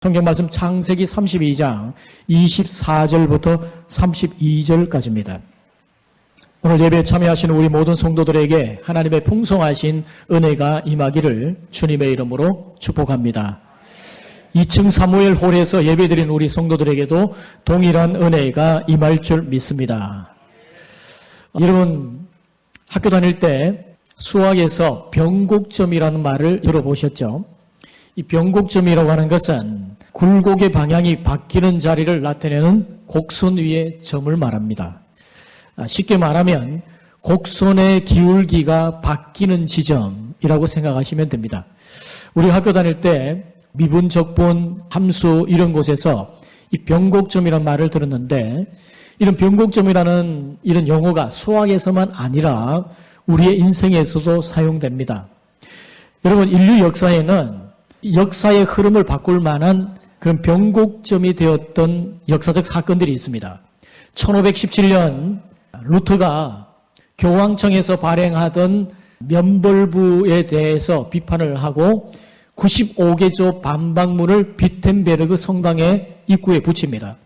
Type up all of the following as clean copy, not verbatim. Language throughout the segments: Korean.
성경 말씀 창세기 32장 24절부터 32절까지입니다. 오늘 예배에 참여하시는 우리 모든 성도들에게 하나님의 풍성하신 은혜가 임하기를 주님의 이름으로 축복합니다. 2층 사무엘 홀에서 예배드린 우리 성도들에게도 동일한 은혜가 임할 줄 믿습니다. 여러분, 학교 다닐 때 수학에서 변곡점이라는 말을 들어보셨죠? 이 변곡점이라고 하는 것은 굴곡의 방향이 바뀌는 자리를 나타내는 곡선 위의 점을 말합니다. 쉽게 말하면 곡선의 기울기가 바뀌는 지점이라고 생각하시면 됩니다. 우리 학교 다닐 때 미분, 적분, 함수 이런 곳에서 이 변곡점이라는 말을 들었는데, 이런 변곡점이라는 이런 용어가 수학에서만 아니라 우리의 인생에서도 사용됩니다. 여러분, 인류 역사에는 역사의 흐름을 바꿀 만한 그런 변곡점이 되었던 역사적 사건들이 있습니다. 1517년 루터가 교황청에서 발행하던 면벌부에 대해서 비판을 하고 95개조 반박문을 비텐베르그 성당의 입구에 붙입니다.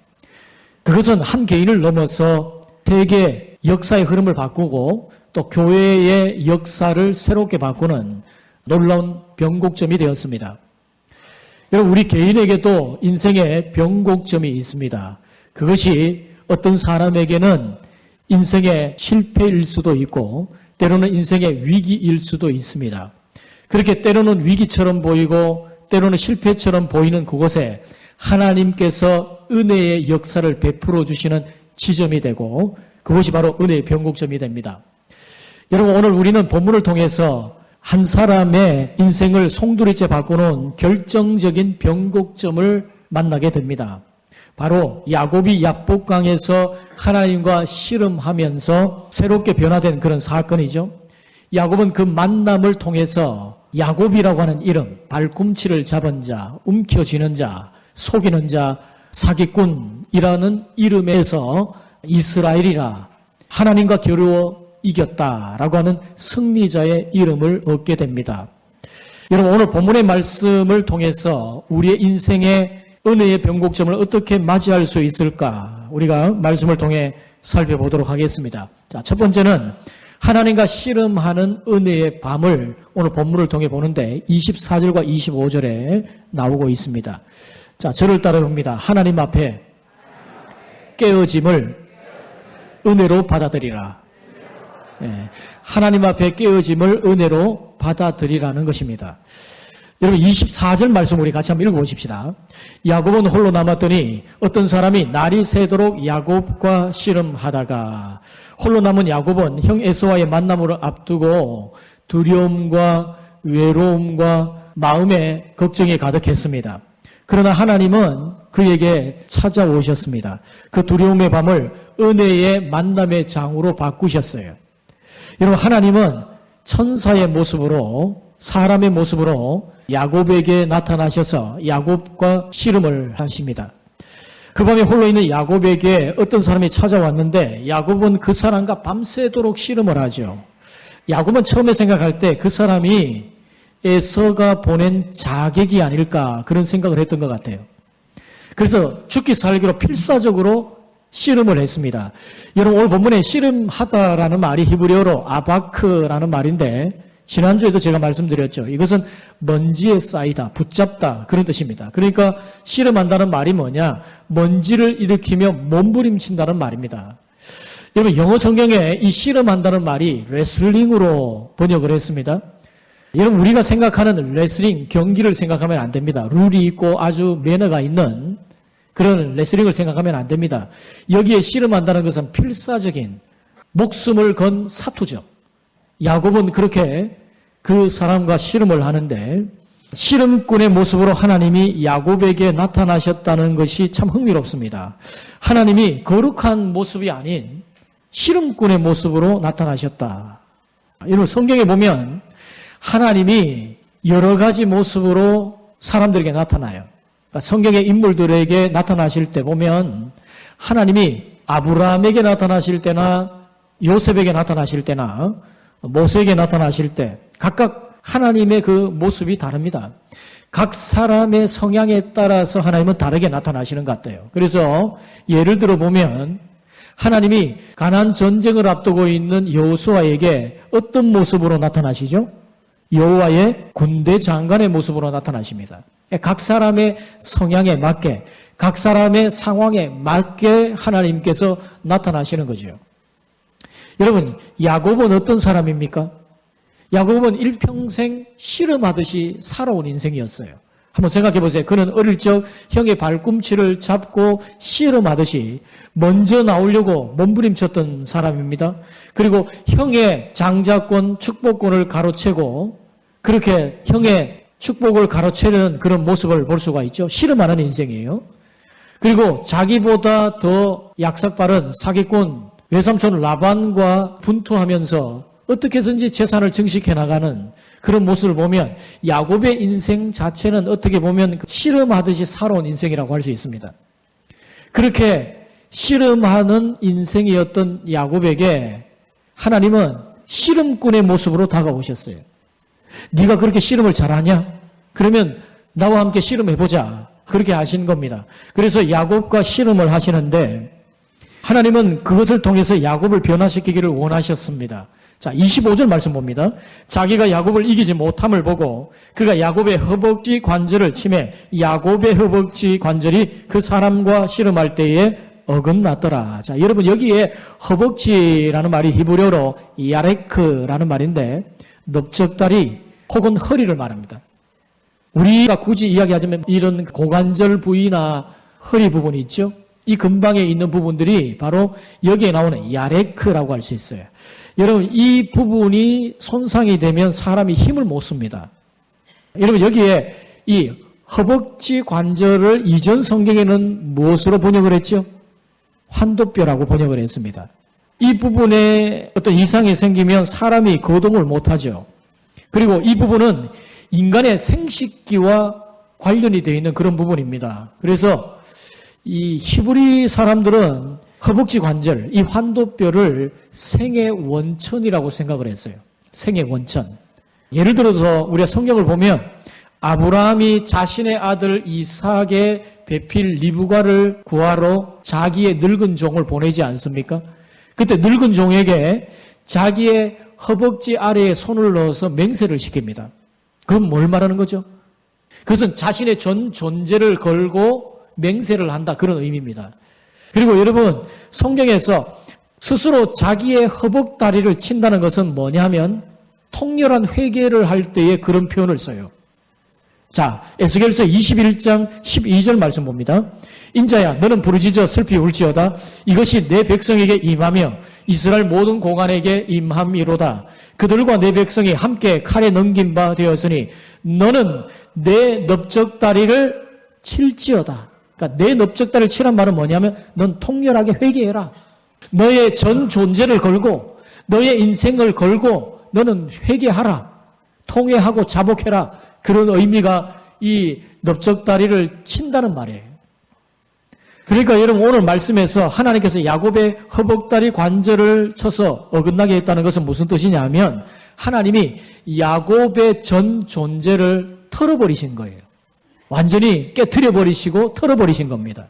그것은 한 개인을 넘어서 대개 역사의 흐름을 바꾸고 또 교회의 역사를 새롭게 바꾸는 놀라운 변곡점이 되었습니다. 여러분, 우리 개인에게도 인생의 변곡점이 있습니다. 그것이 어떤 사람에게는 인생의 실패일 수도 있고 때로는 인생의 위기일 수도 있습니다. 그렇게 때로는 위기처럼 보이고 때로는 실패처럼 보이는 그곳에 하나님께서 은혜의 역사를 베풀어 주시는 지점이 되고 그것이 바로 은혜의 변곡점이 됩니다. 여러분, 오늘 우리는 본문을 통해서 한 사람의 인생을 송두리째 바꾸는 결정적인 변곡점을 만나게 됩니다. 바로 야곱이 야복강에서 하나님과 씨름하면서 새롭게 변화된 그런 사건이죠. 야곱은 그 만남을 통해서 야곱이라고 하는 이름, 발꿈치를 잡은 자, 움켜쥐는 자, 속이는 자, 사기꾼이라는 이름에서 이스라엘이라 하나님과 겨루어 이겼다라고 하는 승리자의 이름을 얻게 됩니다. 여러분, 오늘 본문의 말씀을 통해서 우리의 인생의 은혜의 변곡점을 어떻게 맞이할 수 있을까? 우리가 말씀을 통해 살펴보도록 하겠습니다. 자, 첫 번째는 하나님과 씨름하는 은혜의 밤을 오늘 본문을 통해 보는데 24절과 25절에 나오고 있습니다. 자, 저를 따라봅니다. 하나님 앞에 깨어짐을 은혜로 받아들이라. 하나님 앞에 깨어짐을 은혜로 받아들이라는 것입니다. 여러분, 24절 말씀 우리 같이 한번 읽어보십시다. 야곱은 홀로 남았더니 어떤 사람이 날이 새도록 야곱과 씨름하다가 홀로 남은 야곱은 형 에서와의 만남을 앞두고 두려움과 외로움과 마음의 걱정이 가득했습니다. 그러나 하나님은 그에게 찾아오셨습니다. 그 두려움의 밤을 은혜의 만남의 장으로 바꾸셨어요. 여러분, 하나님은 천사의 모습으로, 사람의 모습으로 야곱에게 나타나셔서 야곱과 씨름을 하십니다. 그 밤에 홀로 있는 야곱에게 어떤 사람이 찾아왔는데 야곱은 그 사람과 밤새도록 씨름을 하죠. 야곱은 처음에 생각할 때 그 사람이 에서가 보낸 자객이 아닐까 그런 생각을 했던 것 같아요. 그래서 죽기 살기로 필사적으로 씨름을 했습니다. 여러분, 오늘 본문에 씨름하다라는 말이 히브리어로 아바크라는 말인데 지난주에도 제가 말씀드렸죠. 이것은 먼지에 쌓이다, 붙잡다 그런 뜻입니다. 그러니까 씨름한다는 말이 뭐냐? 먼지를 일으키며 몸부림친다는 말입니다. 여러분, 영어 성경에 이 씨름한다는 말이 레슬링으로 번역을 했습니다. 여러분, 우리가 생각하는 레슬링 경기를 생각하면 안 됩니다. 룰이 있고 아주 매너가 있는 그런 레슬링을 생각하면 안 됩니다. 여기에 씨름한다는 것은 필사적인 목숨을 건 사투죠. 야곱은 그렇게 그 사람과 씨름을 하는데 씨름꾼의 모습으로 하나님이 야곱에게 나타나셨다는 것이 참 흥미롭습니다. 하나님이 거룩한 모습이 아닌 씨름꾼의 모습으로 나타나셨다. 여러분, 성경에 보면 하나님이 여러 가지 모습으로 사람들에게 나타나요. 그러니까 성경의 인물들에게 나타나실 때 보면 하나님이 아브라함에게 나타나실 때나 요셉에게 나타나실 때나 모세에게 나타나실 때 각각 하나님의 그 모습이 다릅니다. 각 사람의 성향에 따라서 하나님은 다르게 나타나시는 것 같아요. 그래서 예를 들어 보면 하나님이 가나안 전쟁을 앞두고 있는 여호수아에게 어떤 모습으로 나타나시죠? 여호와의 군대 장관의 모습으로 나타나십니다. 각 사람의 성향에 맞게, 각 사람의 상황에 맞게 하나님께서 나타나시는 거죠. 여러분, 야곱은 어떤 사람입니까? 야곱은 일평생 씨름하듯이 살아온 인생이었어요. 한번 생각해 보세요. 그는 어릴 적 형의 발꿈치를 잡고 씨름하듯이 먼저 나오려고 몸부림쳤던 사람입니다. 그리고 형의 장자권, 축복권을 가로채고 그렇게 형의 축복을 가로채는 그런 모습을 볼 수가 있죠. 씨름하는 인생이에요. 그리고 자기보다 더 약삭빠른 사기꾼 외삼촌 라반과 분투하면서 어떻게든지 재산을 증식해 나가는 그런 모습을 보면 야곱의 인생 자체는 어떻게 보면 씨름하듯이 살아온 인생이라고 할 수 있습니다. 그렇게 씨름하는 인생이었던 야곱에게 하나님은 씨름꾼의 모습으로 다가오셨어요. 네가 그렇게 씨름을 잘하냐? 그러면 나와 함께 씨름해보자. 그렇게 하신 겁니다. 그래서 야곱과 씨름을 하시는데 하나님은 그것을 통해서 야곱을 변화시키기를 원하셨습니다. 자, 25절 말씀 봅니다. 자기가 야곱을 이기지 못함을 보고 그가 야곱의 허벅지 관절을 치매 야곱의 허벅지 관절이 그 사람과 씨름할 때에 어긋났더라. 자, 여러분 여기에 허벅지라는 말이 히브리어로 야레크라는 말인데 넓적다리 혹은 허리를 말합니다. 우리가 굳이 이야기하자면 이런 고관절 부위나 허리 부분이 있죠. 이 근방에 있는 부분들이 바로 여기에 나오는 야레크라고 할 수 있어요. 여러분 이 부분이 손상이 되면 사람이 힘을 못 씁니다. 여러분 여기에 이 허벅지 관절을 이전 성경에는 무엇으로 번역을 했죠? 환도뼈라고 번역을 했습니다. 이 부분에 어떤 이상이 생기면 사람이 거동을 못하죠. 그리고 이 부분은 인간의 생식기와 관련이 되어 있는 그런 부분입니다. 그래서 이 히브리 사람들은 허벅지 관절, 이 환도뼈를 생의 원천이라고 생각을 했어요. 생의 원천. 예를 들어서 우리가 성경을 보면 아브라함이 자신의 아들 이삭의 배필 리브가를 구하러 자기의 늙은 종을 보내지 않습니까? 그때 늙은 종에게 자기의 허벅지 아래에 손을 넣어서 맹세를 시킵니다. 그럼 뭘 말하는 거죠? 그것은 자신의 전 존재를 걸고 맹세를 한다. 그런 의미입니다. 그리고 여러분 성경에서 스스로 자기의 허벅다리를 친다는 것은 뭐냐면 통렬한 회개를 할 때에 그런 표현을 써요. 자, 에스겔서 21장 12절 말씀 봅니다. 인자야 너는 부르짖어 슬피 울지어다 이것이 내 백성에게 임하며 이스라엘 모든 고관에게 임함이로다. 그들과 내 백성이 함께 칼에 넘긴 바 되었으니 너는 내 넓적다리를 칠지어다. 그러니까 내 넓적다리를 치란 말은 뭐냐면 넌 통렬하게 회개해라. 너의 전 존재를 걸고 너의 인생을 걸고 너는 회개하라. 통회하고 자복해라. 그런 의미가 이 넓적다리를 친다는 말이에요. 그러니까 여러분 오늘 말씀에서 하나님께서 야곱의 허벅다리 관절을 쳐서 어긋나게 했다는 것은 무슨 뜻이냐면 하나님이 야곱의 전 존재를 털어버리신 거예요. 완전히 깨트려 버리시고 털어버리신 겁니다.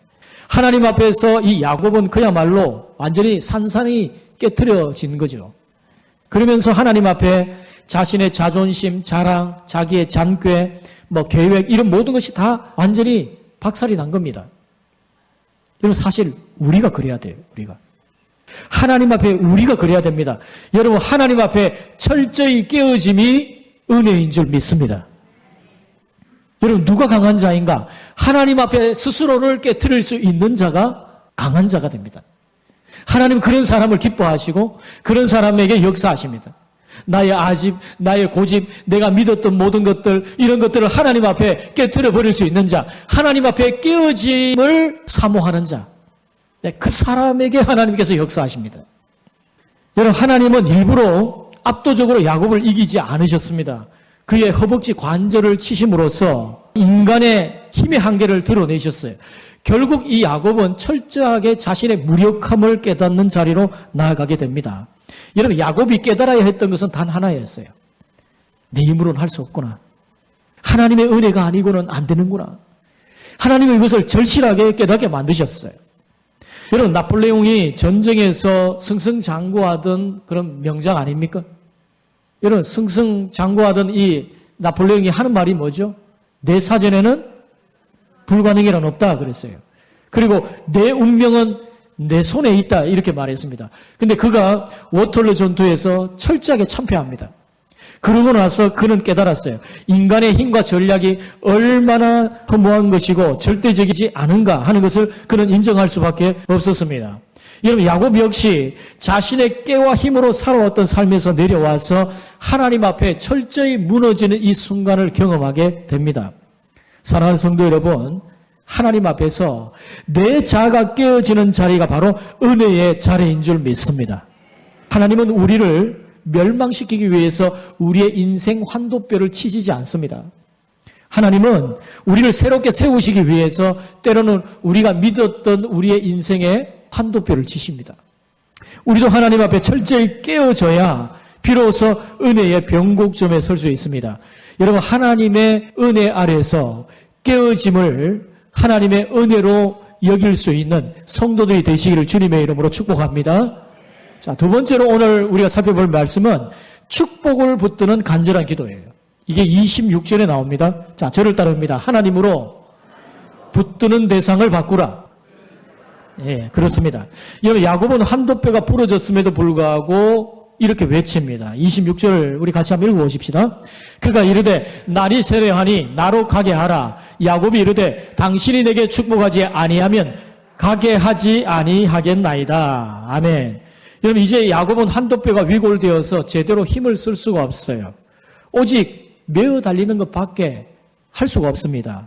하나님 앞에서 이 야곱은 그야말로 완전히 산산이 깨트려진 거죠. 그러면서 하나님 앞에 자신의 자존심, 자랑, 자기의 잔꾀, 계획 이런 모든 것이 다 완전히 박살이 난 겁니다. 여러분 사실 우리가 그래야 돼요. 우리가 하나님 앞에 우리가 그래야 됩니다. 여러분 하나님 앞에 철저히 깨어짐이 은혜인 줄 믿습니다. 여러분 누가 강한 자인가? 하나님 앞에 스스로를 깨트릴 수 있는 자가 강한 자가 됩니다. 하나님 그런 사람을 기뻐하시고 그런 사람에게 역사하십니다. 나의 아집, 나의 고집, 내가 믿었던 모든 것들 이런 것들을 하나님 앞에 깨트려 버릴 수 있는 자, 하나님 앞에 깨어짐을 사모하는 자, 그 사람에게 하나님께서 역사하십니다. 여러분 하나님은 일부러 압도적으로 야곱을 이기지 않으셨습니다. 그의 허벅지 관절을 치심으로써 인간의 힘의 한계를 드러내셨어요. 결국 이 야곱은 철저하게 자신의 무력함을 깨닫는 자리로 나아가게 됩니다. 여러분 야곱이 깨달아야 했던 것은 단 하나였어요. 내 힘으로는 할 수 없구나. 하나님의 은혜가 아니고는 안 되는구나. 하나님은 이것을 절실하게 깨닫게 만드셨어요. 여러분, 나폴레옹이 전쟁에서 승승장구하던 그런 명장 아닙니까? 여러분, 승승장구하던 이 나폴레옹이 하는 말이 뭐죠? 내 사전에는 불가능이란 없다 그랬어요. 그리고 내 운명은 내 손에 있다 이렇게 말했습니다. 근데 그가 워털루 전투에서 철저하게 참패합니다. 그러고 나서 그는 깨달았어요. 인간의 힘과 전략이 얼마나 허무한 것이고 절대적이지 않은가 하는 것을 그는 인정할 수밖에 없었습니다. 여러분, 야곱 역시 자신의 깨와 힘으로 살아왔던 삶에서 내려와서 하나님 앞에 철저히 무너지는 이 순간을 경험하게 됩니다. 사랑하는 성도 여러분, 하나님 앞에서 내 자아가 깨어지는 자리가 바로 은혜의 자리인 줄 믿습니다. 하나님은 우리를 멸망시키기 위해서 우리의 인생 환도뼈를 치시지 않습니다. 하나님은 우리를 새롭게 세우시기 위해서 때로는 우리가 믿었던 우리의 인생에 환도뼈를 치십니다. 우리도 하나님 앞에 철저히 깨어져야 비로소 은혜의 변곡점에 설 수 있습니다. 여러분, 하나님의 은혜 아래서 깨어짐을 하나님의 은혜로 여길 수 있는 성도들이 되시기를 주님의 이름으로 축복합니다. 자, 두 번째로 오늘 우리가 살펴볼 말씀은 축복을 붙드는 간절한 기도예요. 이게 26절에 나옵니다. 자, 저를 따릅니다. 하나님으로 붙드는 대상을 바꾸라. 예, 그렇습니다. 여러분, 야곱은 한도뼈가 부러졌음에도 불구하고 이렇게 외칩니다. 26절 우리 같이 한번 읽어보십시다. 그가 이르되 날이 세려하니 나로 가게 하라. 야곱이 이르되 당신이 내게 축복하지 아니하면 가게 하지 아니하겠나이다. 아멘. 여러분, 이제 야곱은 한도뼈가 위골되어서 제대로 힘을 쓸 수가 없어요. 오직 메어 달리는 것밖에 할 수가 없습니다.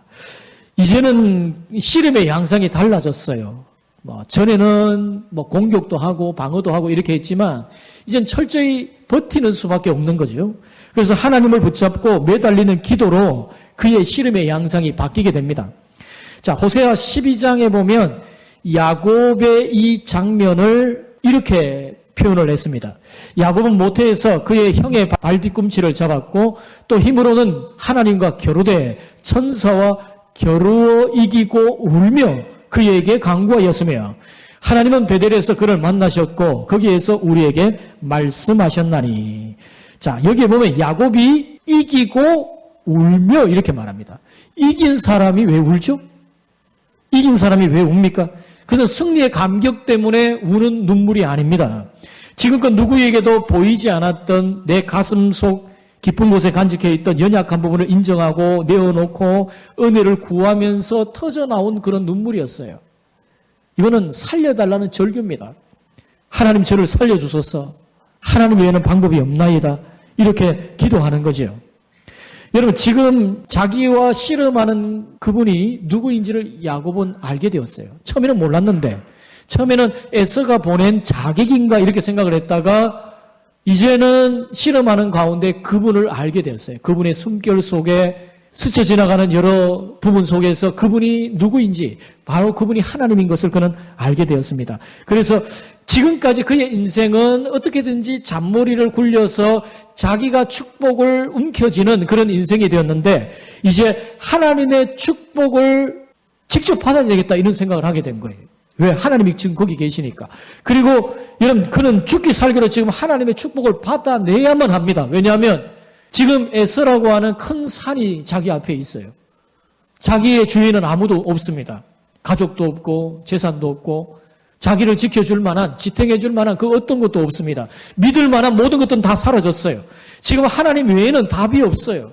이제는 씨름의 양상이 달라졌어요. 전에는 공격도 하고 방어도 하고 이렇게 했지만 이젠 철저히 버티는 수밖에 없는 거죠. 그래서 하나님을 붙잡고 매달리는 기도로 그의 씨름의 양상이 바뀌게 됩니다. 자, 호세아 12장에 보면 야곱의 이 장면을 이렇게 표현을 했습니다. 야곱은 모태에서 그의 형의 발 뒤꿈치를 잡았고 또 힘으로는 하나님과 겨루되 천사와 겨루어 이기고 울며 그에게 강구하였으며 하나님은 베델에서 그를 만나셨고 거기에서 우리에게 말씀하셨나니. 자, 여기에 보면 야곱이 이기고 울며 이렇게 말합니다. 이긴 사람이 왜 울죠? 이긴 사람이 왜 웁니까? 그래서 승리의 감격 때문에 우는 눈물이 아닙니다. 지금껏 누구에게도 보이지 않았던 내 가슴 속 깊은 곳에 간직해 있던 연약한 부분을 인정하고 내어놓고 은혜를 구하면서 터져나온 그런 눈물이었어요. 이거는 살려달라는 절규입니다. 하나님 저를 살려주소서. 하나님 외에는 방법이 없나이다. 이렇게 기도하는 거죠. 여러분, 지금 자기와 씨름하는 그분이 누구인지를 야곱은 알게 되었어요. 처음에는 몰랐는데, 처음에는 에서가 보낸 자객인가 이렇게 생각을 했다가 이제는 씨름하는 가운데 그분을 알게 되었어요. 그분의 숨결 속에 스쳐 지나가는 여러 부분 속에서 그분이 누구인지, 바로 그분이 하나님인 것을 그는 알게 되었습니다. 그래서 지금까지 그의 인생은 어떻게든지 잔머리를 굴려서 자기가 축복을 움켜쥐는 그런 인생이 되었는데 이제 하나님의 축복을 직접 받아야 되겠다 이런 생각을 하게 된 거예요. 왜? 하나님이 지금 거기 계시니까. 그리고 여러분, 그는 죽기 살기로 지금 하나님의 축복을 받아내야만 합니다. 왜냐하면 지금 에서라고 하는 큰 산이 자기 앞에 있어요. 자기의 주위에는 아무도 없습니다. 가족도 없고 재산도 없고 자기를 지켜줄 만한, 지탱해줄 만한 그 어떤 것도 없습니다. 믿을 만한 모든 것들은 다 사라졌어요. 지금 하나님 외에는 답이 없어요.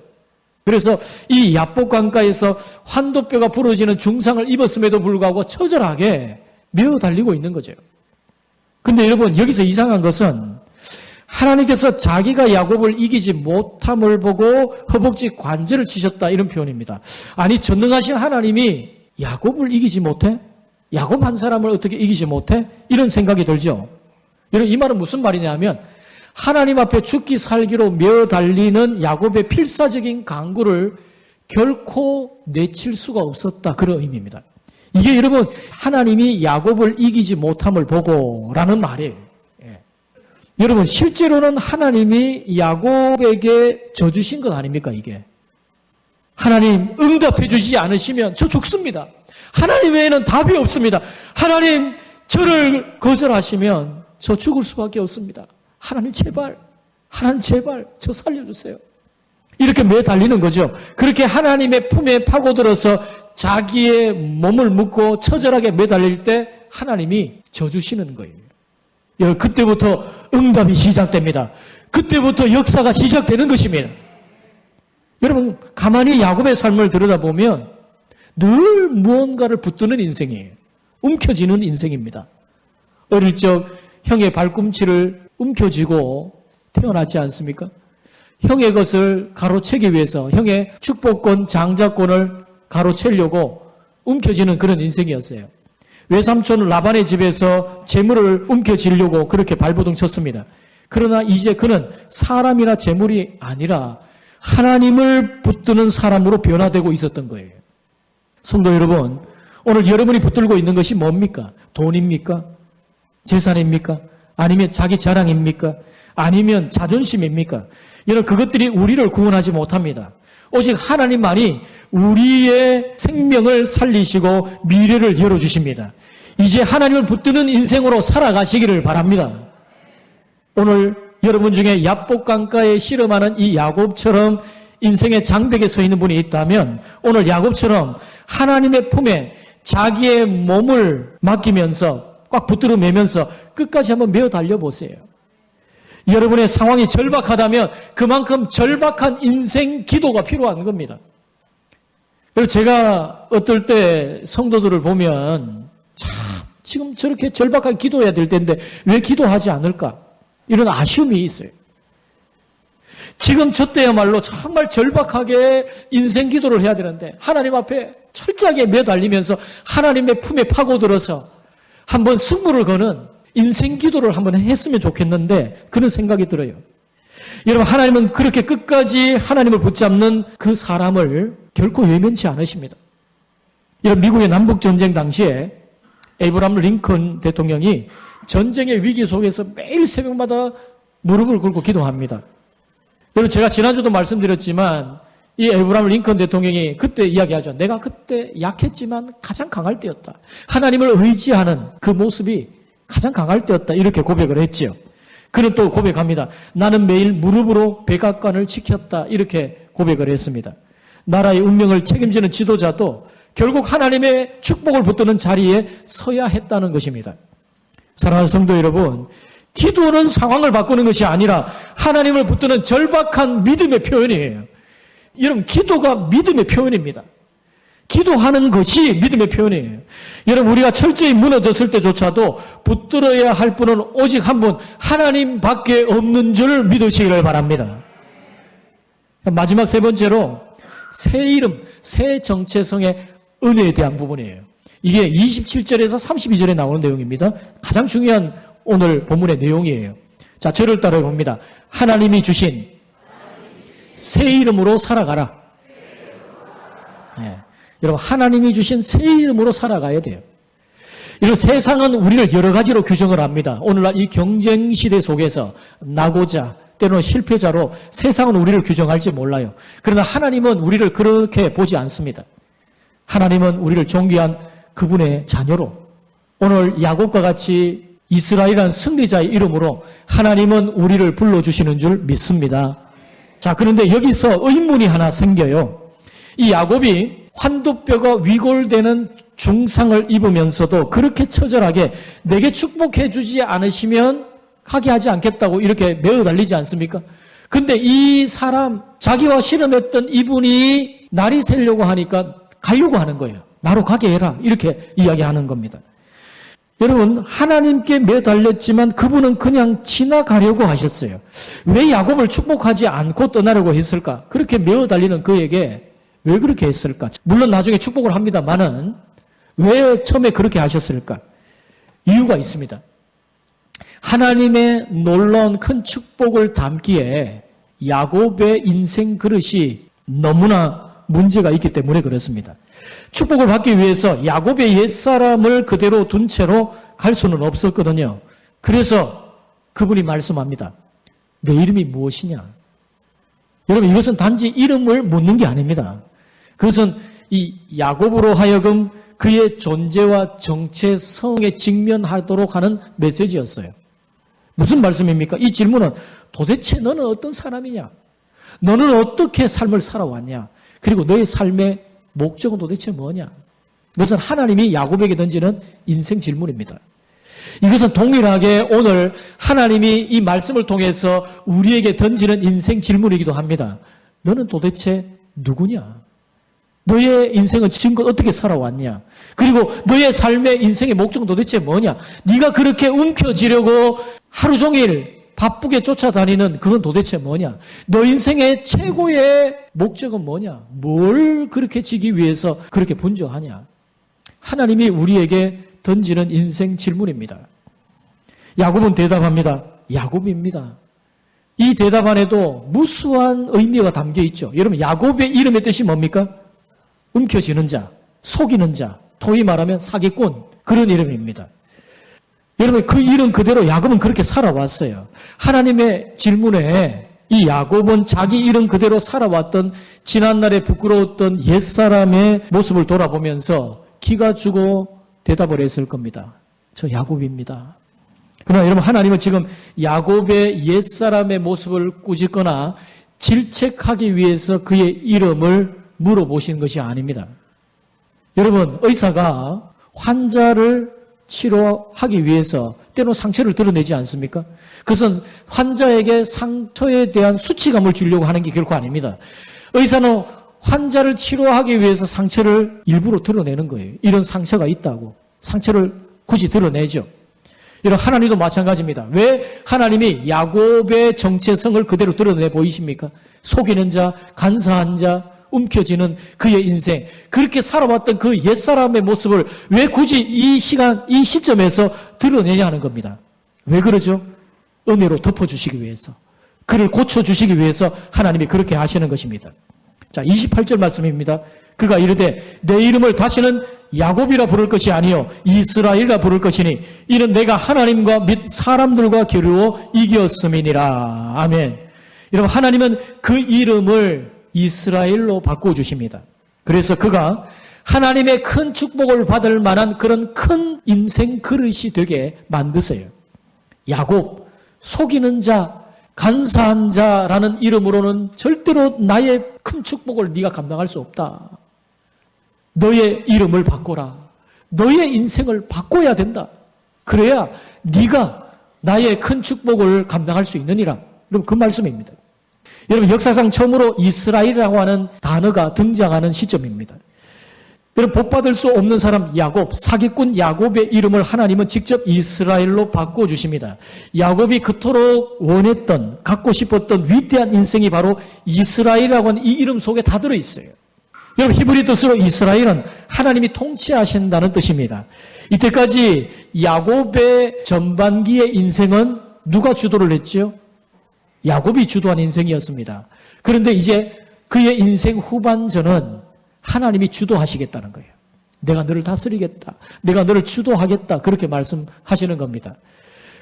그래서 이 야복 강가에서 환도뼈가 부러지는 중상을 입었음에도 불구하고 처절하게 메어 달리고 있는 거죠. 근데 여러분, 여기서 이상한 것은 하나님께서 자기가 야곱을 이기지 못함을 보고 허벅지 관절을 치셨다 이런 표현입니다. 아니, 전능하신 하나님이 야곱을 이기지 못해? 야곱 한 사람을 어떻게 이기지 못해? 이런 생각이 들죠. 여러분, 이 말은 무슨 말이냐면 하나님 앞에 죽기 살기로 메어 달리는 야곱의 필사적인 강구를 결코 내칠 수가 없었다, 그런 의미입니다. 이게 여러분, 하나님이 야곱을 이기지 못함을 보고라는 말이에요. 여러분, 실제로는 하나님이 야곱에게 져주신 것 아닙니까, 이게? 하나님 응답해 주시지 않으시면 저 죽습니다. 하나님 외에는 답이 없습니다. 하나님 저를 거절하시면 저 죽을 수밖에 없습니다. 하나님 제발 저 살려주세요. 이렇게 매달리는 거죠. 그렇게 하나님의 품에 파고들어서 자기의 몸을 묶고 처절하게 매달릴 때 하나님이 져주시는 거예요. 그때부터 응답이 시작됩니다. 그때부터 역사가 시작되는 것입니다. 여러분 가만히 야곱의 삶을 들여다보면 늘 무언가를 붙드는 인생이에요. 움켜쥐는 인생입니다. 어릴 적 형의 발꿈치를 움켜쥐고 태어나지 않습니까? 형의 것을 가로채기 위해서 형의 축복권, 장자권을 가로채려고 움켜쥐는 그런 인생이었어요. 외삼촌 라반의 집에서 재물을 움켜쥐려고 그렇게 발버둥 쳤습니다. 그러나 이제 그는 사람이나 재물이 아니라 하나님을 붙드는 사람으로 변화되고 있었던 거예요. 성도 여러분, 오늘 여러분이 붙들고 있는 것이 뭡니까? 돈입니까? 재산입니까? 아니면 자기 자랑입니까? 아니면 자존심입니까? 여러분 그것들이 우리를 구원하지 못합니다. 오직 하나님만이 우리의 생명을 살리시고 미래를 열어주십니다. 이제 하나님을 붙드는 인생으로 살아가시기를 바랍니다. 오늘 여러분 중에 야복강가에 씨름하는 이 야곱처럼 인생의 장벽에 서 있는 분이 있다면 오늘 야곱처럼 하나님의 품에 자기의 몸을 맡기면서 꽉 붙들어 매면서 끝까지 한번 메어 달려보세요. 여러분의 상황이 절박하다면 그만큼 절박한 인생 기도가 필요한 겁니다. 그리고 제가 어떨 때 성도들을 보면 참 지금 저렇게 절박하게 기도해야 될 텐데 왜 기도하지 않을까? 이런 아쉬움이 있어요. 지금 저 때야말로 정말 절박하게 인생 기도를 해야 되는데 하나님 앞에 철저하게 매달리면서 하나님의 품에 파고들어서 한번 승부를 거는 인생 기도를 한번 했으면 좋겠는데 그런 생각이 들어요. 여러분 하나님은 그렇게 끝까지 하나님을 붙잡는 그 사람을 결코 외면치 않으십니다. 여러분 미국의 남북전쟁 당시에 에이브람 링컨 대통령이 전쟁의 위기 속에서 매일 새벽마다 무릎을 꿇고 기도합니다. 여러분 제가 지난주도 말씀드렸지만 이 에이브람 링컨 대통령이 그때 이야기하죠. 내가 그때 약했지만 가장 강할 때였다. 하나님을 의지하는 그 모습이 가장 강할 때였다. 이렇게 고백을 했지요. 그는 또 고백합니다. 나는 매일 무릎으로 백악관을 지켰다. 이렇게 고백을 했습니다. 나라의 운명을 책임지는 지도자도 결국 하나님의 축복을 붙드는 자리에 서야 했다는 것입니다. 사랑하는 성도 여러분, 기도는 상황을 바꾸는 것이 아니라 하나님을 붙드는 절박한 믿음의 표현이에요. 여러분 기도가 믿음의 표현입니다. 기도하는 것이 믿음의 표현이에요. 여러분 우리가 철저히 무너졌을 때조차도 붙들어야 할 분은 오직 한 분 하나님밖에 없는 줄 믿으시기를 바랍니다. 마지막 세 번째로 새 이름, 새 정체성의 은혜에 대한 부분이에요. 이게 27절에서 32절에 나오는 내용입니다. 가장 중요한 오늘 본문의 내용이에요. 자, 저를 따라해 봅니다. 하나님이 주신 새 이름으로 살아가라. 네. 여러분 하나님이 주신 새 이름으로 살아가야 돼요. 이런 세상은 우리를 여러 가지로 규정을 합니다. 오늘날 이 경쟁 시대 속에서 나고자 때로는 실패자로 세상은 우리를 규정할지 몰라요. 그러나 하나님은 우리를 그렇게 보지 않습니다. 하나님은 우리를 존귀한 그분의 자녀로 오늘 야곱과 같이 이스라엘이라는 승리자의 이름으로 하나님은 우리를 불러주시는 줄 믿습니다. 자, 그런데 여기서 의문이 하나 생겨요. 이 야곱이 환도뼈가 위골되는 중상을 입으면서도 그렇게 처절하게 내게 축복해 주지 않으시면 가게 하지 않겠다고 이렇게 매어 달리지 않습니까? 근데 이 사람 자기와 씨름했던 이분이 날이 새려고 하니까 가려고 하는 거예요. 나로 가게 해라 이렇게 이야기하는 겁니다. 여러분 하나님께 매달렸지만 그분은 그냥 지나가려고 하셨어요. 왜 야곱을 축복하지 않고 떠나려고 했을까? 그렇게 매어 달리는 그에게 왜 그렇게 했을까? 물론 나중에 축복을 합니다만은 왜 처음에 그렇게 하셨을까? 이유가 있습니다. 하나님의 놀라운 큰 축복을 담기에 야곱의 인생 그릇이 너무나 문제가 있기 때문에 그렇습니다. 축복을 받기 위해서 야곱의 옛사람을 그대로 둔 채로 갈 수는 없었거든요. 그래서 그분이 말씀합니다. 내 이름이 무엇이냐? 여러분 이것은 단지 이름을 묻는 게 아닙니다. 그것은 이 야곱으로 하여금 그의 존재와 정체성에 직면하도록 하는 메시지였어요. 무슨 말씀입니까? 이 질문은 도대체 너는 어떤 사람이냐? 너는 어떻게 삶을 살아왔냐? 그리고 너의 삶의 목적은 도대체 뭐냐? 이것은 하나님이 야곱에게 던지는 인생 질문입니다. 이것은 동일하게 오늘 하나님이 이 말씀을 통해서 우리에게 던지는 인생 질문이기도 합니다. 너는 도대체 누구냐? 너의 인생은 지금껏 어떻게 살아왔냐? 그리고 너의 삶의 인생의 목적은 도대체 뭐냐? 네가 그렇게 움켜쥐려고 하루 종일 바쁘게 쫓아다니는 그건 도대체 뭐냐? 너 인생의 최고의 목적은 뭐냐? 뭘 그렇게 지기 위해서 그렇게 분주하냐? 하나님이 우리에게 던지는 인생 질문입니다. 야곱은 대답합니다. 야곱입니다. 이 대답 안에도 무수한 의미가 담겨 있죠. 여러분, 야곱의 이름의 뜻이 뭡니까? 움켜쥐는 자, 속이는 자, 소위 말하면 사기꾼, 그런 이름입니다. 여러분, 그 이름 그대로 야곱은 그렇게 살아왔어요. 하나님의 질문에 이 야곱은 자기 이름 그대로 살아왔던 지난날에 부끄러웠던 옛사람의 모습을 돌아보면서 기가 죽어 대답을 했을 겁니다. 저 야곱입니다. 그러나 여러분, 하나님은 지금 야곱의 옛사람의 모습을 꾸짖거나 질책하기 위해서 그의 이름을 물어보신 것이 아닙니다. 여러분, 의사가 환자를 치료하기 위해서 때로 상처를 드러내지 않습니까? 그것은 환자에게 상처에 대한 수치감을 주려고 하는 게 결코 아닙니다. 의사는 환자를 치료하기 위해서 상처를 일부러 드러내는 거예요. 이런 상처가 있다고. 상처를 굳이 드러내죠. 이런 하나님도 마찬가지입니다. 왜 하나님이 야곱의 정체성을 그대로 드러내 보이십니까? 속이는 자, 간사한 자, 움켜쥐는 그의 인생, 그렇게 살아왔던 그 옛사람의 모습을 왜 굳이 이 시간, 이 시점에서 드러내냐 하는 겁니다. 왜 그러죠? 은혜로 덮어주시기 위해서, 그를 고쳐주시기 위해서 하나님이 그렇게 하시는 것입니다. 자, 28절 말씀입니다. 그가 이르되 내 이름을 다시는 야곱이라 부를 것이 아니요 이스라엘이라 부를 것이니 이는 내가 하나님과 및 사람들과 겨루어 이겼음이니라. 아멘. 여러분, 하나님은 그 이름을 이스라엘로 바꿔주십니다. 그래서 그가 하나님의 큰 축복을 받을 만한 그런 큰 인생 그릇이 되게 만드세요. 야곱, 속이는 자, 간사한 자라는 이름으로는 절대로 나의 큰 축복을 네가 감당할 수 없다. 너의 이름을 바꿔라. 너의 인생을 바꿔야 된다. 그래야 네가 나의 큰 축복을 감당할 수 있느니라. 그럼 그 말씀입니다. 여러분, 역사상 처음으로 이스라엘이라고 하는 단어가 등장하는 시점입니다. 여러분, 복받을 수 없는 사람 야곱, 사기꾼 야곱의 이름을 하나님은 직접 이스라엘로 바꿔주십니다. 야곱이 그토록 원했던, 갖고 싶었던 위대한 인생이 바로 이스라엘이라고 하는 이 이름 속에 다 들어있어요. 여러분, 히브리 뜻으로 이스라엘은 하나님이 통치하신다는 뜻입니다. 이때까지 야곱의 전반기의 인생은 누가 주도를 했지요? 야곱이 주도한 인생이었습니다. 그런데 이제 그의 인생 후반전은 하나님이 주도하시겠다는 거예요. 내가 너를 다스리겠다. 내가 너를 주도하겠다. 그렇게 말씀하시는 겁니다.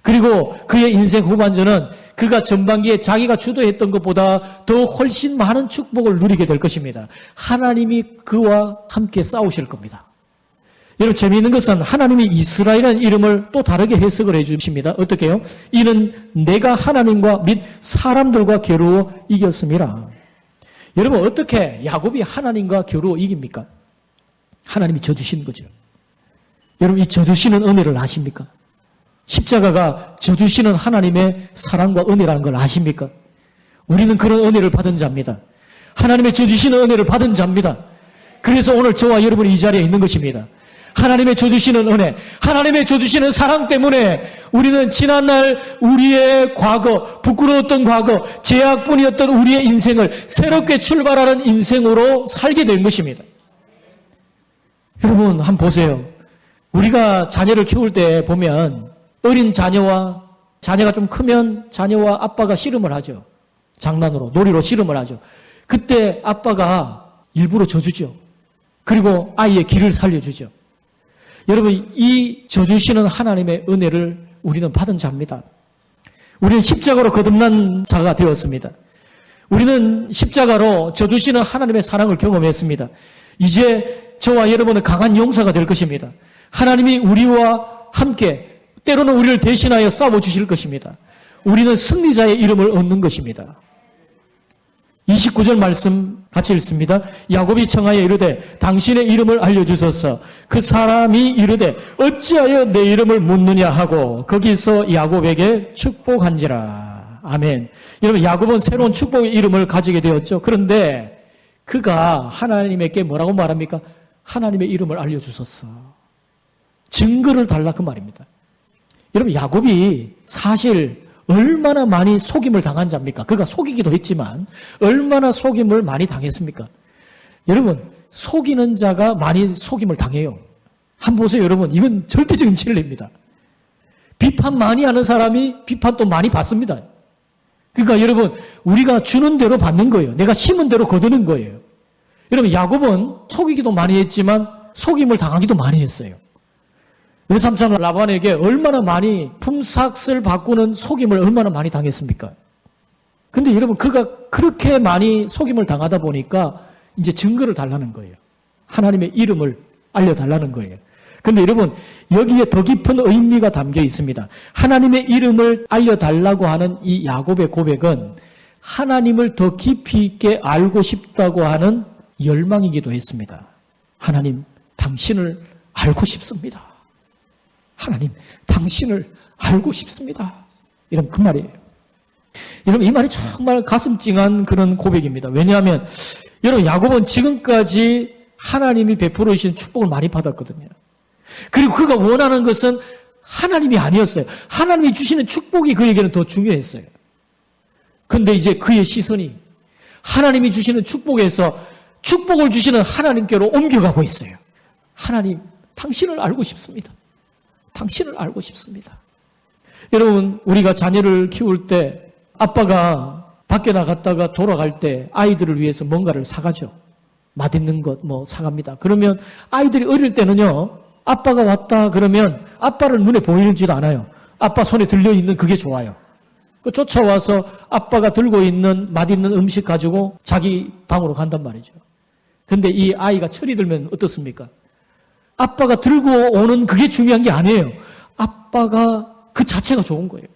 그리고 그의 인생 후반전은 그가 전반기에 자기가 주도했던 것보다 더 훨씬 많은 축복을 누리게 될 것입니다. 하나님이 그와 함께 싸우실 겁니다. 여러분, 재미있는 것은 하나님이 이스라엘이라는 이름을 또 다르게 해석을 해 주십니다. 어떻게 해요? 이는 내가 하나님과 및 사람들과 겨루어 이겼음이라. 여러분, 어떻게 야곱이 하나님과 겨루어 이깁니까? 하나님이 져주시는 거죠. 여러분, 이 져주시는 은혜를 아십니까? 십자가가 져주시는 하나님의 사랑과 은혜라는 걸 아십니까? 우리는 그런 은혜를 받은 자입니다. 하나님의 져주시는 은혜를 받은 자입니다. 그래서 오늘 저와 여러분이 이 자리에 있는 것입니다. 하나님의 줘주시는 은혜, 하나님의 줘주시는 사랑 때문에 우리는 지난날 우리의 과거, 부끄러웠던 과거, 죄악뿐이었던 우리의 인생을 새롭게 출발하는 인생으로 살게 된 것입니다. 여러분, 한번 보세요. 우리가 자녀를 키울 때 보면 어린 자녀가 좀 크면 자녀와 아빠가 씨름을 하죠. 장난으로, 놀이로 씨름을 하죠. 그때 아빠가 일부러 져주죠. 그리고 아이의 길을 살려주죠. 여러분, 이 져주시는 하나님의 은혜를 우리는 받은 자입니다. 우리는 십자가로 거듭난 자가 되었습니다. 우리는 십자가로 저 주시는 하나님의 사랑을 경험했습니다. 이제 저와 여러분은 강한 용사가 될 것입니다. 하나님이 우리와 함께 때로는 우리를 대신하여 싸워주실 것입니다. 우리는 승리자의 이름을 얻는 것입니다. 29절 말씀 같이 읽습니다. 야곱이 청하여 이르되 당신의 이름을 알려주소서. 그 사람이 이르되 어찌하여 내 이름을 묻느냐 하고 거기서 야곱에게 축복한지라. 아멘. 여러분, 야곱은 새로운 축복의 이름을 가지게 되었죠. 그런데 그가 하나님에게 뭐라고 말합니까? 하나님의 이름을 알려주소서. 증거를 달라 그 말입니다. 여러분, 야곱이 사실 얼마나 많이 속임을 당한 자입니까? 그가 속이기도 했지만 얼마나 속임을 많이 당했습니까? 여러분, 속이는 자가 많이 속임을 당해요. 한번 보세요, 여러분. 이건 절대적인 진리입니다. 비판 많이 하는 사람이 비판 또 많이 받습니다. 그러니까 여러분, 우리가 주는 대로 받는 거예요. 내가 심은 대로 거두는 거예요. 여러분, 야곱은 속이기도 많이 했지만 속임을 당하기도 많이 했어요. 그래서 삼촌 라반에게 얼마나 많이 품삯을 바꾸는 속임을 얼마나 많이 당했습니까? 근데 여러분, 그가 그렇게 많이 속임을 당하다 보니까 이제 증거를 달라는 거예요. 하나님의 이름을 알려달라는 거예요. 근데 여러분, 여기에 더 깊은 의미가 담겨 있습니다. 하나님의 이름을 알려달라고 하는 이 야곱의 고백은 하나님을 더 깊이 있게 알고 싶다고 하는 열망이기도 했습니다. 하나님, 당신을 알고 싶습니다. 하나님, 당신을 알고 싶습니다. 이런 그 말이에요. 여러분, 이 말이 정말 가슴 찡한 그런 고백입니다. 왜냐하면 여러분, 야곱은 지금까지 하나님이 베풀어 주신 축복을 많이 받았거든요. 그리고 그가 원하는 것은 하나님이 아니었어요. 하나님이 주시는 축복이 그에게는 더 중요했어요. 그런데 이제 그의 시선이 하나님이 주시는 축복에서 축복을 주시는 하나님께로 옮겨가고 있어요. 하나님, 당신을 알고 싶습니다. 당신을 알고 싶습니다. 여러분, 우리가 자녀를 키울 때 아빠가 밖에 나갔다가 돌아갈 때 아이들을 위해서 뭔가를 사가죠. 맛있는 것 사갑니다. 그러면 아이들이 어릴 때는요, 아빠가 왔다 그러면 아빠를 눈에 보이지도 않아요. 아빠 손에 들려있는 그게 좋아요. 쫓아와서 아빠가 들고 있는 맛있는 음식 가지고 자기 방으로 간단 말이죠. 근데 이 아이가 철이 들면 어떻습니까? 아빠가 들고 오는 그게 중요한 게 아니에요. 아빠가 그 자체가 좋은 거예요.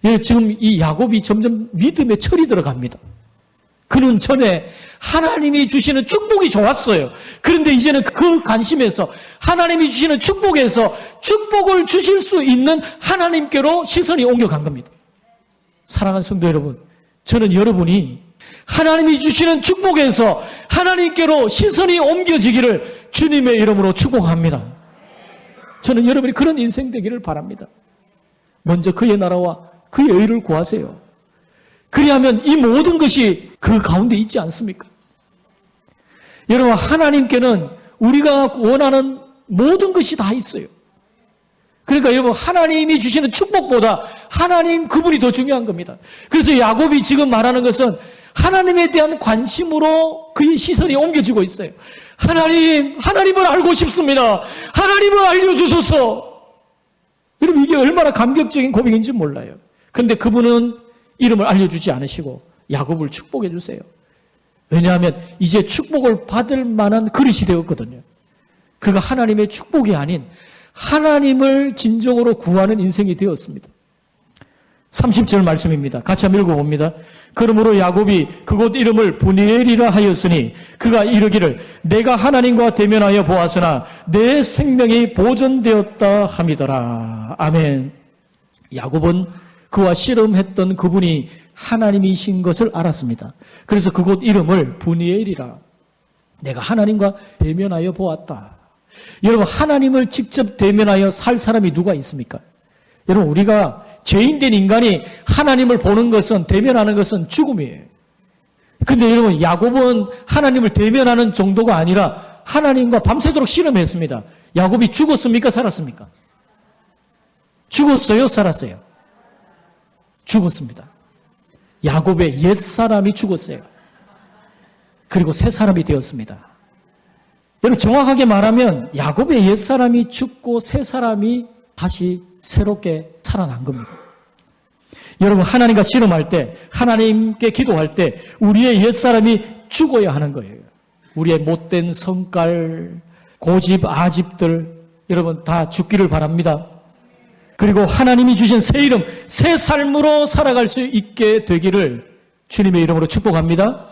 예, 지금 이 야곱이 점점 믿음에 철이 들어갑니다. 그는 전에 하나님이 주시는 축복이 좋았어요. 그런데 이제는 그 관심에서 하나님이 주시는 축복에서 축복을 주실 수 있는 하나님께로 시선이 옮겨간 겁니다. 사랑하는 성도 여러분, 저는 여러분이 하나님이 주시는 축복에서 하나님께로 시선이 옮겨지기를 주님의 이름으로 축복합니다. 저는 여러분이 그런 인생 되기를 바랍니다. 먼저 그의 나라와 그의 의를 구하세요. 그리하면 이 모든 것이 그 가운데 있지 않습니까? 여러분, 하나님께는 우리가 원하는 모든 것이 다 있어요. 그러니까 여러분, 하나님이 주시는 축복보다 하나님 그분이 더 중요한 겁니다. 그래서 야곱이 지금 말하는 것은 하나님에 대한 관심으로 그의 시선이 옮겨지고 있어요. 하나님을 알고 싶습니다. 하나님을 알려주소서. 여러분, 이게 얼마나 감격적인 고백인지 몰라요. 그런데 그분은 이름을 알려주지 않으시고 야곱을 축복해 주세요. 왜냐하면 이제 축복을 받을 만한 그릇이 되었거든요. 그가 하나님의 축복이 아닌 하나님을 진정으로 구하는 인생이 되었습니다. 30절 말씀입니다. 같이 한번 읽어봅니다. 그러므로 야곱이 그곳 이름을 브니엘이라 하였으니 그가 이르기를 내가 하나님과 대면하여 보았으나 내 생명이 보존되었다 함이더라. 아멘. 야곱은 그와 씨름했던 그분이 하나님이신 것을 알았습니다. 그래서 그곳 이름을 브니엘이라, 내가 하나님과 대면하여 보았다. 여러분, 하나님을 직접 대면하여 살 사람이 누가 있습니까? 여러분, 우리가 죄인된 인간이 하나님을 보는 것은, 대면하는 것은 죽음이에요. 근데 여러분, 야곱은 하나님을 대면하는 정도가 아니라 하나님과 밤새도록 씨름했습니다. 야곱이 죽었습니까? 살았습니까? 죽었어요? 살았어요? 죽었습니다. 야곱의 옛사람이 죽었어요. 그리고 새 사람이 되었습니다. 여러분, 정확하게 말하면 야곱의 옛사람이 죽고 새 사람이 다시 새롭게 살아난 겁니다. 여러분, 하나님과 씨름할 때, 하나님께 기도할 때 우리의 옛사람이 죽어야 하는 거예요. 우리의 못된 성깔, 고집, 아집들 여러분 다 죽기를 바랍니다. 그리고 하나님이 주신 새 이름, 새 삶으로 살아갈 수 있게 되기를 주님의 이름으로 축복합니다.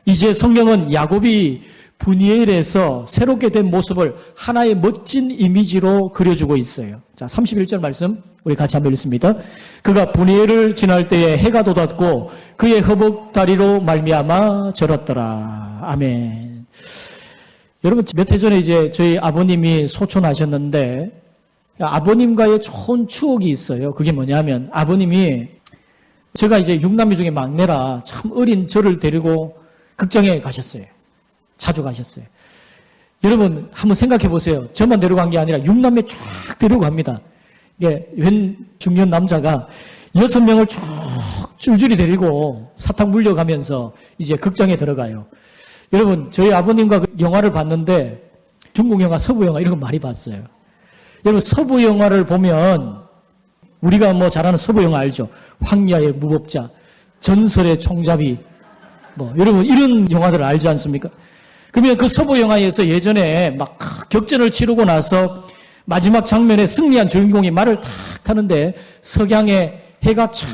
이제 성경은 야곱이 분이엘에서 새롭게 된 모습을 하나의 멋진 이미지로 그려주고 있어요. 자, 31절 말씀 우리 같이 한번 읽습니다. 그가 분이엘을 지날 때에 해가 돋았고 그의 허벅다리로 말미암아 절었더라. 아멘. 여러분, 몇 해 전에 이제 저희 아버님이 소천하셨는데 아버님과의 좋은 추억이 있어요. 그게 뭐냐면 아버님이 제가 이제 6남매 중에 막내라 참 어린 저를 데리고 극장에 가셨어요. 자주 가셨어요. 여러분 한번 생각해 보세요. 저만 데려간 게 아니라 6남매 쫙 데리고 갑니다. 이게 웬 중년 남자가 6명을 쭉 줄줄이 데리고 사탕 물려가면서 이제 극장에 들어가요. 여러분 저희 아버님과 그 영화를 봤는데 중국 영화, 서부 영화 이런 거 많이 봤어요. 여러분 서부 영화를 보면 우리가 뭐 잘 아는 서부 영화 알죠? 황야의 무법자, 전설의 총잡이 여러분 이런 영화들을 알지 않습니까? 그러면 그 서부 영화에서 예전에 막 격전을 치르고 나서 마지막 장면에 승리한 주인공이 말을 탁 타는데 석양에 해가 쫙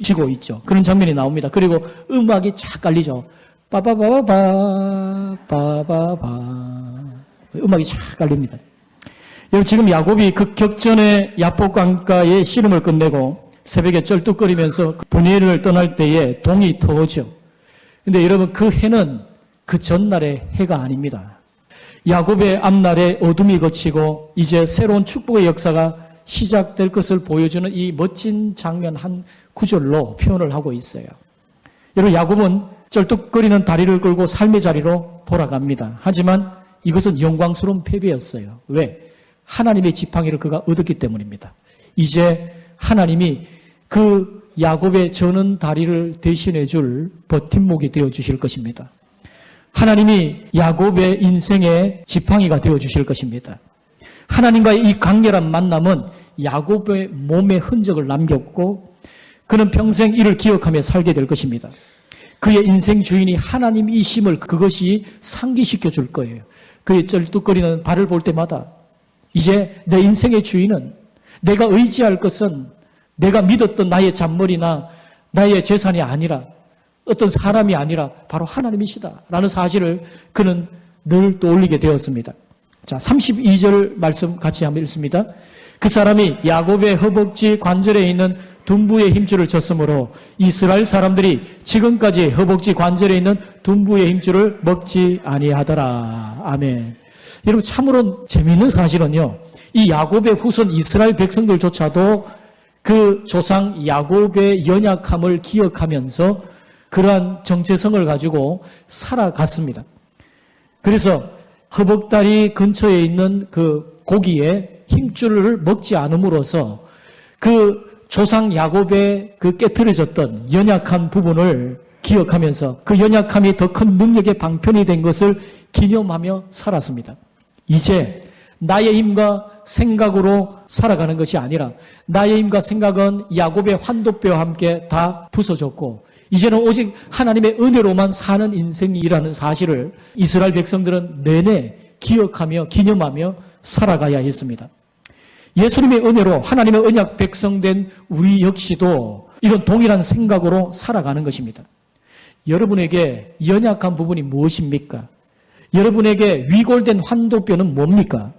지고 있죠. 그런 장면이 나옵니다. 그리고 음악이 쫙 깔리죠. 빠바바바바 빠바바 음악이 쫙 깔립니다. 여러분 지금 야곱이 그 격전의 야복 강가에 씨름을 끝내고 새벽에 쩔뚝거리면서 분이엘을 떠날 때에 동이 터오죠. 근데 여러분 그 해는 그 전날의 해가 아닙니다. 야곱의 앞날에 어둠이 걷히고 이제 새로운 축복의 역사가 시작될 것을 보여주는 이 멋진 장면 한 구절로 표현을 하고 있어요. 여러분 야곱은 쩔뚝거리는 다리를 끌고 삶의 자리로 돌아갑니다. 하지만 이것은 영광스러운 패배였어요. 왜? 하나님의 지팡이를 그가 얻었기 때문입니다. 이제 하나님이 그 야곱의 저는 다리를 대신해 줄 버팀목이 되어 주실 것입니다. 하나님이 야곱의 인생의 지팡이가 되어 주실 것입니다. 하나님과의 이 강렬한 만남은 야곱의 몸에 흔적을 남겼고 그는 평생 이를 기억하며 살게 될 것입니다. 그의 인생 주인이 하나님이심을 그것이 상기시켜 줄 거예요. 그의 쩔뚝거리는 발을 볼 때마다 이제 내 인생의 주인은 내가 의지할 것은 내가 믿었던 나의 잔머리나 나의 재산이 아니라 어떤 사람이 아니라 바로 하나님이시다 라는 사실을 그는 늘 떠올리게 되었습니다. 자, 32절 말씀 같이 한번 읽습니다. 그 사람이 야곱의 허벅지 관절에 있는 둔부의 힘줄을 쳤으므로 이스라엘 사람들이 지금까지 허벅지 관절에 있는 둔부의 힘줄을 먹지 아니하더라. 아멘. 여러분 참으로 재미있는 사실은요. 이 야곱의 후손 이스라엘 백성들조차도 그 조상 야곱의 연약함을 기억하면서 그러한 정체성을 가지고 살아갔습니다. 그래서 허벅다리 근처에 있는 그 고기에 힘줄을 먹지 않음으로써 그 조상 야곱의 그 깨트려졌던 연약한 부분을 기억하면서 그 연약함이 더 큰 능력의 방편이 된 것을 기념하며 살았습니다. 이제 나의 힘과 생각으로 살아가는 것이 아니라 나의 힘과 생각은 야곱의 환도뼈와 함께 다 부서졌고 이제는 오직 하나님의 은혜로만 사는 인생이라는 사실을 이스라엘 백성들은 내내 기억하며 기념하며 살아가야 했습니다. 예수님의 은혜로 하나님의 언약 백성된 우리 역시도 이런 동일한 생각으로 살아가는 것입니다. 여러분에게 연약한 부분이 무엇입니까? 여러분에게 위골된 환도뼈는 뭡니까?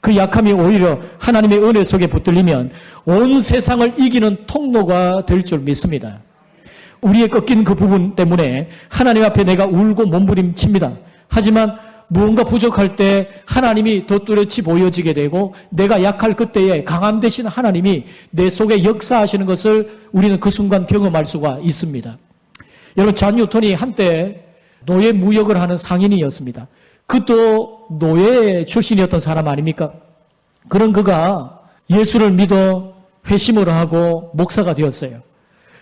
그 약함이 오히려 하나님의 은혜 속에 붙들리면 온 세상을 이기는 통로가 될 줄 믿습니다. 우리의 꺾인 그 부분 때문에 하나님 앞에 내가 울고 몸부림칩니다. 하지만 무언가 부족할 때 하나님이 더 뚜렷이 보여지게 되고 내가 약할 그때에 강함 되신 하나님이 내 속에 역사하시는 것을 우리는 그 순간 경험할 수가 있습니다. 여러분 존 뉴턴이 한때 노예 무역을 하는 상인이었습니다. 그도 노예 출신이었던 사람 아닙니까? 그런 그가 예수를 믿어 회심을 하고 목사가 되었어요.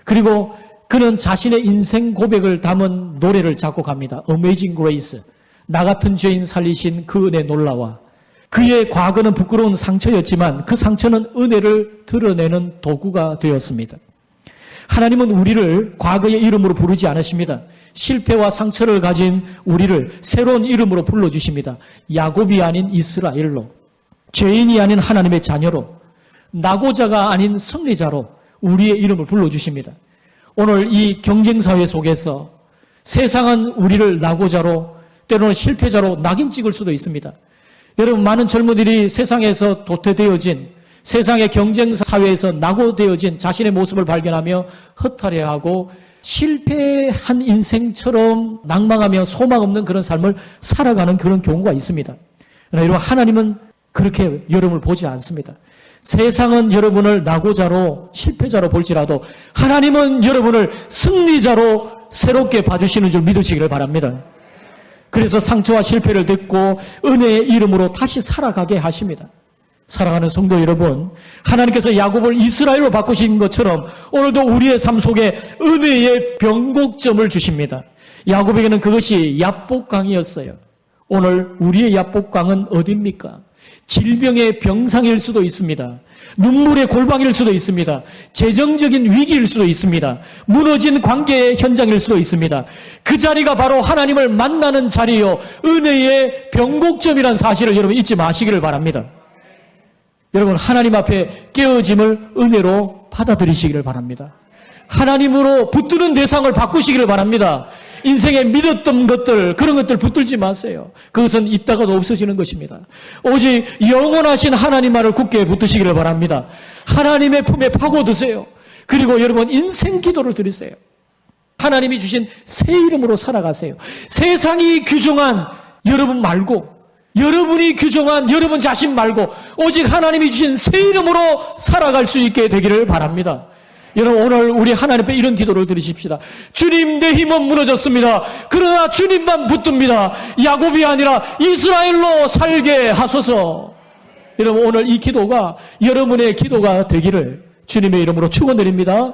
그리고 그는 자신의 인생 고백을 담은 노래를 작곡합니다. Amazing Grace. 나 같은 죄인 살리신 그 은혜 놀라와. 그의 과거는 부끄러운 상처였지만 그 상처는 은혜를 드러내는 도구가 되었습니다. 하나님은 우리를 과거의 이름으로 부르지 않으십니다. 실패와 상처를 가진 우리를 새로운 이름으로 불러주십니다. 야곱이 아닌 이스라엘로, 죄인이 아닌 하나님의 자녀로, 낙오자가 아닌 승리자로 우리의 이름을 불러주십니다. 오늘 이 경쟁사회 속에서 세상은 우리를 낙오자로, 때로는 실패자로 낙인 찍을 수도 있습니다. 여러분, 많은 젊은이들이 세상에서 도태되어진, 세상의 경쟁사회에서 낙오되어진 자신의 모습을 발견하며 허탈해하고 실패한 인생처럼 낭망하며 소망 없는 그런 삶을 살아가는 그런 경우가 있습니다. 그러나 여러분, 하나님은 그렇게 여러분을 보지 않습니다. 세상은 여러분을 낙오자로, 실패자로 볼지라도 하나님은 여러분을 승리자로 새롭게 봐주시는 줄 믿으시기를 바랍니다. 그래서 상처와 실패를 딛고 은혜의 이름으로 다시 살아가게 하십니다. 사랑하는 성도 여러분, 하나님께서 야곱을 이스라엘로 바꾸신 것처럼 오늘도 우리의 삶 속에 은혜의 변곡점을 주십니다. 야곱에게는 그것이 야복강이었어요. 오늘 우리의 야복강은 어디입니까? 질병의 병상일 수도 있습니다. 눈물의 골방일 수도 있습니다. 재정적인 위기일 수도 있습니다. 무너진 관계의 현장일 수도 있습니다. 그 자리가 바로 하나님을 만나는 자리요, 은혜의 변곡점이라는 사실을 여러분 잊지 마시기를 바랍니다. 여러분, 하나님 앞에 깨어짐을 은혜로 받아들이시기를 바랍니다. 하나님으로 붙드는 대상을 바꾸시기를 바랍니다. 인생에 믿었던 것들, 그런 것들 붙들지 마세요. 그것은 있다가도 없어지는 것입니다. 오직 영원하신 하나님만을 굳게 붙드시기를 바랍니다. 하나님의 품에 파고드세요. 그리고 여러분, 인생 기도를 드리세요. 하나님이 주신 새 이름으로 살아가세요. 세상이 규정한 여러분 말고, 여러분이 규정한 여러분 자신 말고 오직 하나님이 주신 새 이름으로 살아갈 수 있게 되기를 바랍니다. 여러분, 오늘 우리 하나님 앞에 이런 기도를 드리십시다. 주님, 내 힘은 무너졌습니다. 그러나 주님만 붙듭니다. 야곱이 아니라 이스라엘로 살게 하소서. 여러분, 오늘 이 기도가 여러분의 기도가 되기를 주님의 이름으로 축원드립니다.